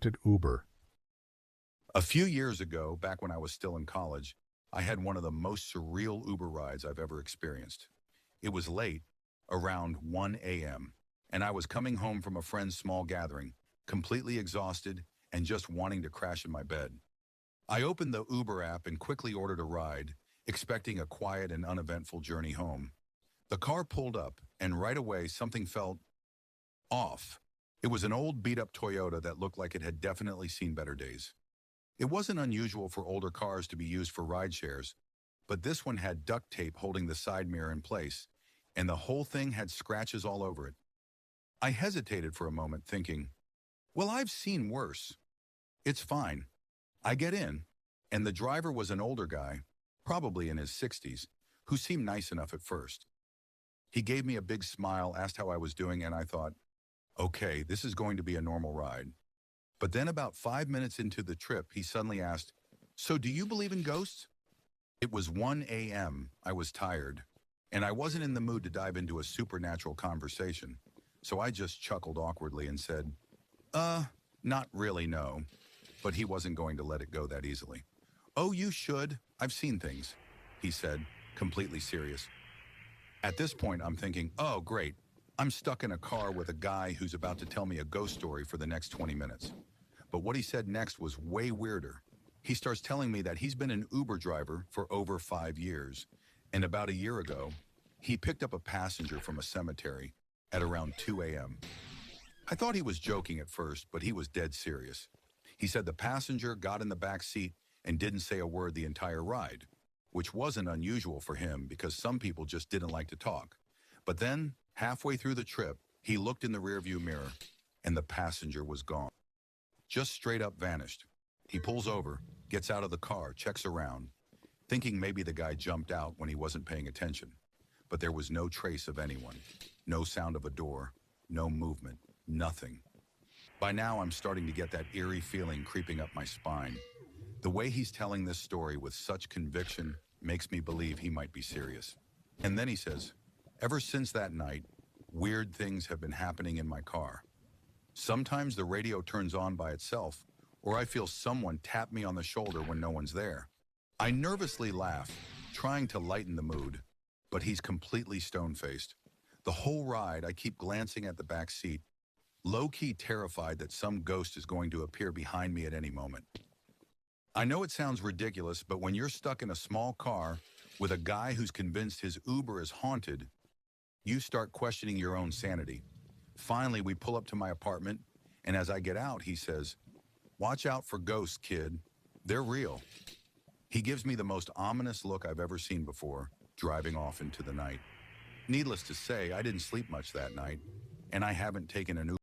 haunted Uber. A few years ago, back when I was still in college, I had one of the most surreal Uber rides I've ever experienced. It was late, around 1 a.m., and I was coming home from a friend's small gathering, completely exhausted and just wanting to crash in my bed. I opened the Uber app and quickly ordered a ride, expecting a quiet and uneventful journey home. The car pulled up, and right away something felt off. It was an old beat-up Toyota that looked like it had definitely seen better days. It wasn't unusual for older cars to be used for rideshares, but this one had duct tape holding the side mirror in place, and the whole thing had scratches all over it. I hesitated for a moment, thinking, well, I've seen worse. It's fine. I get in, and the driver was an older guy, probably in his 60s, who seemed nice enough at first. He gave me a big smile, asked how I was doing, and I thought, okay, this is going to be a normal ride. But then about 5 minutes into the trip, he suddenly asked, so do you believe in ghosts? It was 1 a.m., I was tired, and I wasn't in the mood to dive into a supernatural conversation, so I just chuckled awkwardly and said, not really, no. But he wasn't going to let it go that easily. Oh, you should. I've seen things, he said, completely serious. At this point, I'm thinking, oh, great. I'm stuck in a car with a guy who's about to tell me a ghost story for the next 20 minutes. But what he said next was way weirder. He starts telling me that he's been an Uber driver for over 5 years, and about a year ago, he picked up a passenger from a cemetery at around 2 a.m. I thought he was joking at first, but he was dead serious. He said the passenger got in the back seat and didn't say a word the entire ride, which wasn't unusual for him because some people just didn't like to talk. But then, halfway through the trip, he looked in the rearview mirror, and the passenger was gone. Just straight up vanished. He pulls over, gets out of the car, checks around, thinking maybe the guy jumped out when he wasn't paying attention. But there was no trace of anyone, no sound of a door, no movement, nothing. By now, I'm starting to get that eerie feeling creeping up my spine. The way he's telling this story with such conviction makes me believe he might be serious. And then he says, ever since that night, weird things have been happening in my car. Sometimes the radio turns on by itself, or I feel someone tap me on the shoulder when no one's there. I nervously laugh, trying to lighten the mood, but he's completely stone-faced. The whole ride, I keep glancing at the back seat, low-key terrified that some ghost is going to appear behind me at any moment. I know it sounds ridiculous, but when you're stuck in a small car with a guy who's convinced his Uber is haunted, you start questioning your own sanity. Finally, we pull up to my apartment, and as I get out, he says, watch out for ghosts, kid. They're real. He gives me the most ominous look I've ever seen before, driving off into the night. Needless to say, I didn't sleep much that night, and I haven't taken an Uber